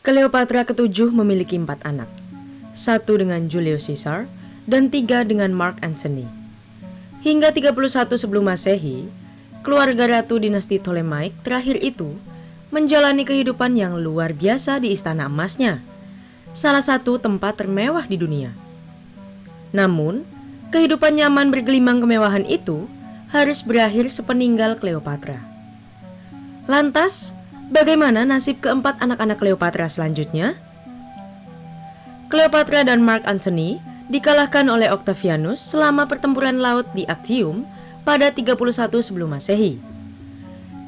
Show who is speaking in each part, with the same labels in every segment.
Speaker 1: Cleopatra ketujuh memiliki 4 anak, 1 dengan Julius Caesar dan 3 dengan Mark Antony. Hingga 31 sebelum Masehi, keluarga Ratu dinasti Ptolemaic terakhir itu menjalani kehidupan yang luar biasa di istana emasnya, salah satu tempat termewah di dunia. Namun, kehidupan nyaman bergelimang kemewahan itu harus berakhir sepeninggal Cleopatra. Lantas, bagaimana nasib keempat anak-anak Cleopatra selanjutnya? Cleopatra dan Mark Antony dikalahkan oleh Octavianus selama pertempuran laut di Actium pada 31 sebelum Masehi.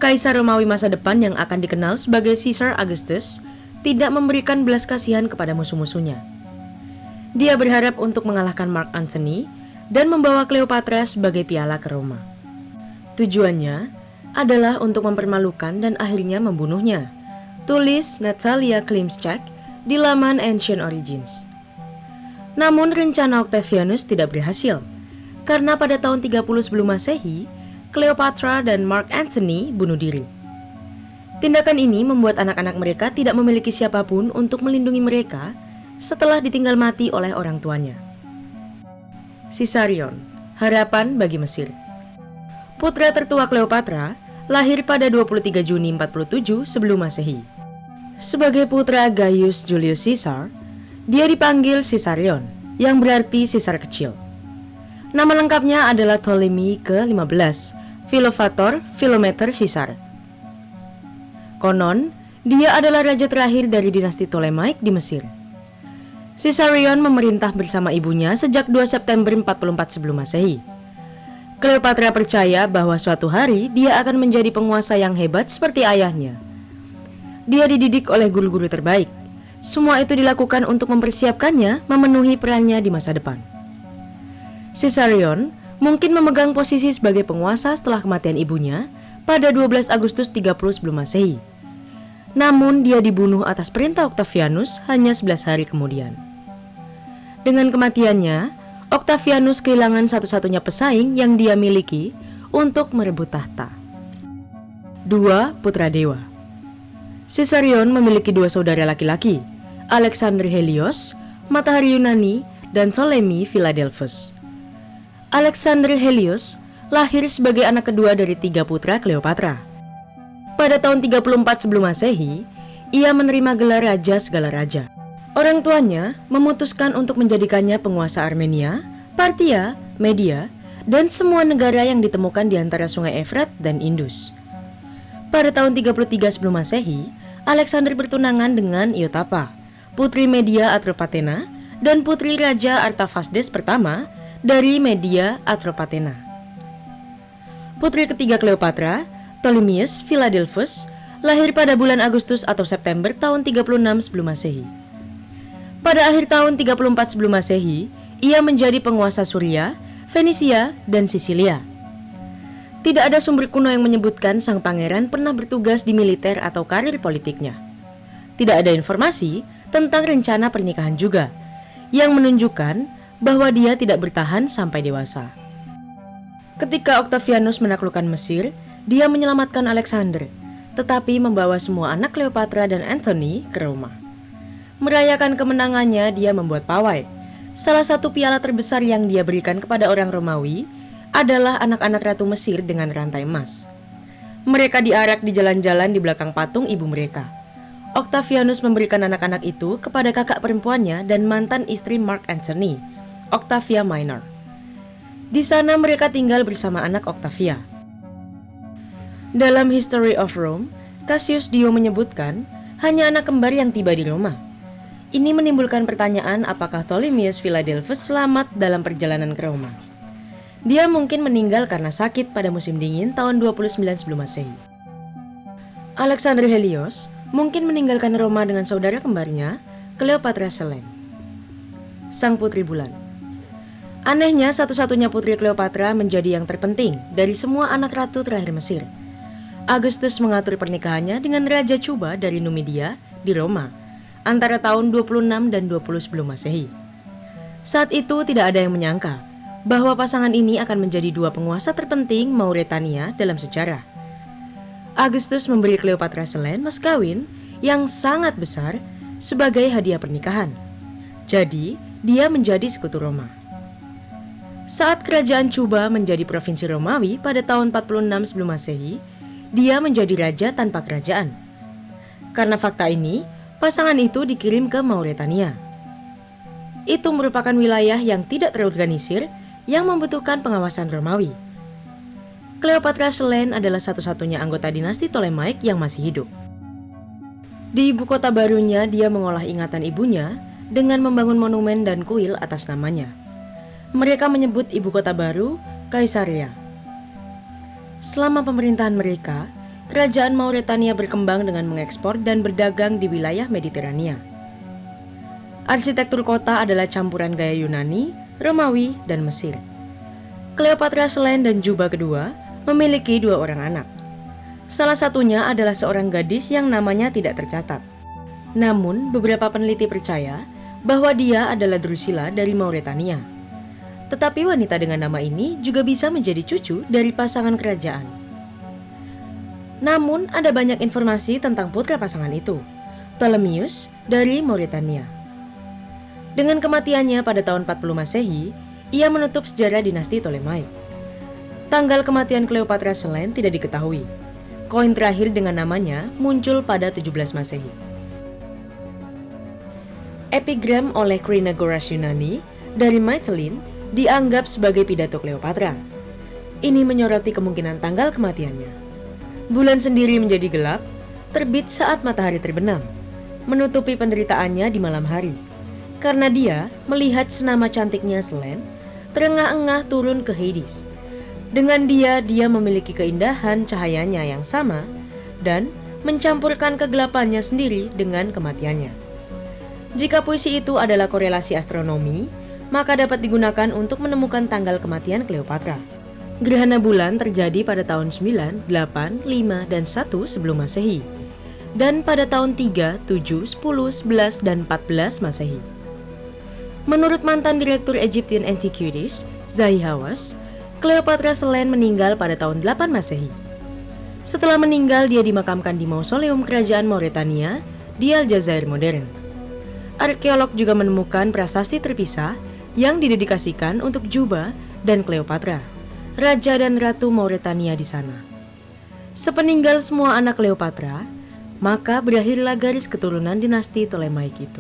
Speaker 1: Kaisar Romawi masa depan yang akan dikenal sebagai Caesar Augustus tidak memberikan belas kasihan kepada musuh-musuhnya. Dia berharap untuk mengalahkan Mark Antony dan membawa Cleopatra sebagai piala ke Roma. Tujuannya adalah untuk mempermalukan dan akhirnya membunuhnya. Tulis Natalia Klimczak di laman Ancient Origins. Namun rencana Octavianus tidak berhasil, karena pada tahun 30 sebelum Masehi, Cleopatra dan Mark Antony bunuh diri. Tindakan ini membuat anak-anak mereka tidak memiliki siapapun untuk melindungi mereka setelah ditinggal mati oleh orang tuanya. Caesarion, harapan bagi Mesir. Putra tertua Cleopatra lahir pada 23 Juni 47 sebelum Masehi. Sebagai putra Gaius Julius Caesar, dia dipanggil Caesarion, yang berarti Caesar kecil. Nama lengkapnya adalah Ptolemy ke-15, Philopator Philometor Caesar. Konon, dia adalah raja terakhir dari dinasti Ptolemaic di Mesir. Caesarion memerintah bersama ibunya sejak 2 September 44 sebelum Masehi. Cleopatra percaya bahwa suatu hari dia akan menjadi penguasa yang hebat seperti ayahnya. Dia dididik oleh guru-guru terbaik. Semua itu dilakukan untuk mempersiapkannya memenuhi perannya di masa depan. Caesarion mungkin memegang posisi sebagai penguasa setelah kematian ibunya pada 12 Agustus 30 sebelum Masehi. Namun dia dibunuh atas perintah Octavianus hanya 11 hari kemudian. Dengan kematiannya, Octavianus kehilangan satu-satunya pesaing yang dia miliki untuk merebut tahta. 2 putra dewa. Caesarion memiliki 2 saudara laki-laki, Alexander Helios, matahari Yunani, dan Ptolemy Philadelphus. Alexander Helios lahir sebagai anak kedua dari 3 putra Cleopatra. Pada tahun 34 sebelum Masehi, ia menerima gelar raja segala raja. Orang tuanya memutuskan untuk menjadikannya penguasa Armenia, Parthia, Media, dan semua negara yang ditemukan di antara sungai Efrat dan Indus. Pada tahun 33 sebelum Masehi, Alexander bertunangan dengan Iotapa, putri Media Atropatena, dan putri Raja Artavasdes pertama dari Media Atropatena. Putri ketiga Cleopatra, Ptolemies Philadelphus, lahir pada bulan Agustus atau September tahun 36 sebelum Masehi. Pada akhir tahun 34 sebelum Masehi, ia menjadi penguasa Suria, Fenisia, dan Sisilia. Tidak ada sumber kuno yang menyebutkan sang pangeran pernah bertugas di militer atau karir politiknya. Tidak ada informasi tentang rencana pernikahan juga, yang menunjukkan bahwa dia tidak bertahan sampai dewasa. Ketika Octavianus menaklukkan Mesir, dia menyelamatkan Alexander, tetapi membawa semua anak Cleopatra dan Antony ke Roma. Merayakan kemenangannya, dia membuat pawai. Salah satu piala terbesar yang dia berikan kepada orang Romawi adalah anak-anak ratu Mesir dengan rantai emas. Mereka diarak di jalan-jalan di belakang patung ibu mereka. Octavianus memberikan anak-anak itu kepada kakak perempuannya dan mantan istri Mark Antony, Octavia Minor. Di sana mereka tinggal bersama anak Octavia. Dalam History of Rome, Cassius Dio menyebutkan hanya anak kembar yang tiba di Roma. Ini menimbulkan pertanyaan apakah Ptolemies Philadelphus selamat dalam perjalanan ke Roma. Dia mungkin meninggal karena sakit pada musim dingin tahun 29 sebelum Masehi. Alexander Helios mungkin meninggalkan Roma dengan saudara kembarnya, Cleopatra Selene, sang putri bulan. Anehnya, satu-satunya putri Cleopatra menjadi yang terpenting dari semua anak ratu terakhir Mesir. Augustus mengatur pernikahannya dengan Raja Cuba dari Numidia di Roma antara tahun 26 dan 20 sebelum Masehi. Saat itu tidak ada yang menyangka bahwa pasangan ini akan menjadi 2 penguasa terpenting Mauretania dalam sejarah. Augustus memberi Cleopatra Selene mas kawin yang sangat besar sebagai hadiah pernikahan. Jadi, dia menjadi sekutu Roma. Saat kerajaan Cuba menjadi provinsi Romawi pada tahun 46 sebelum Masehi, dia menjadi raja tanpa kerajaan. Karena fakta ini, pasangan itu dikirim ke Mauretania. Itu merupakan wilayah yang tidak terorganisir yang membutuhkan pengawasan Romawi. Cleopatra Selene adalah satu-satunya anggota dinasti Ptolemaic yang masih hidup. Di ibu kota barunya, dia mengolah ingatan ibunya dengan membangun monumen dan kuil atas namanya. Mereka menyebut ibu kota baru Caesarea. Selama pemerintahan mereka, kerajaan Mauretania berkembang dengan mengekspor dan berdagang di wilayah Mediterania. Arsitektur kota adalah campuran gaya Yunani, Romawi, dan Mesir. Cleopatra Selene dan Juba kedua memiliki 2 orang anak. Salah satunya adalah seorang gadis yang namanya tidak tercatat. Namun, beberapa peneliti percaya bahwa dia adalah Drusilla dari Mauretania. Tetapi wanita dengan nama ini juga bisa menjadi cucu dari pasangan kerajaan. Namun, ada banyak informasi tentang putra pasangan itu, Ptolemeus dari Mauretania. Dengan kematiannya pada tahun 40 Masehi, ia menutup sejarah dinasti Ptolemaic. Tanggal kematian Cleopatra Selene tidak diketahui. Koin terakhir dengan namanya muncul pada 17 Masehi. Epigram oleh Krinagoras Yunani dari Mytilene dianggap sebagai pidato Cleopatra. Ini menyoroti kemungkinan tanggal kematiannya. Bulan sendiri menjadi gelap, terbit saat matahari terbenam, menutupi penderitaannya di malam hari. Karena dia melihat senama cantiknya Selene terengah-engah turun ke Hades. Dengan dia memiliki keindahan cahayanya yang sama dan mencampurkan kegelapannya sendiri dengan kematiannya. Jika puisi itu adalah korelasi astronomi, maka dapat digunakan untuk menemukan tanggal kematian Cleopatra. Gerhana bulan terjadi pada tahun 9, 8, 5, dan 1 sebelum Masehi, dan pada tahun 3, 7, 10, 11, dan 14 Masehi. Menurut mantan direktur Egyptian Antiquities, Zahi Hawass, Cleopatra Selene meninggal pada tahun 8 Masehi. Setelah meninggal, dia dimakamkan di mausoleum kerajaan Mauretania di Aljazair modern. Arkeolog juga menemukan prasasti terpisah yang didedikasikan untuk Juba dan Cleopatra, raja dan ratu Mauretania di sana. Sepeninggal semua anak Cleopatra, maka berakhirlah garis keturunan dinasti Ptolemaic itu.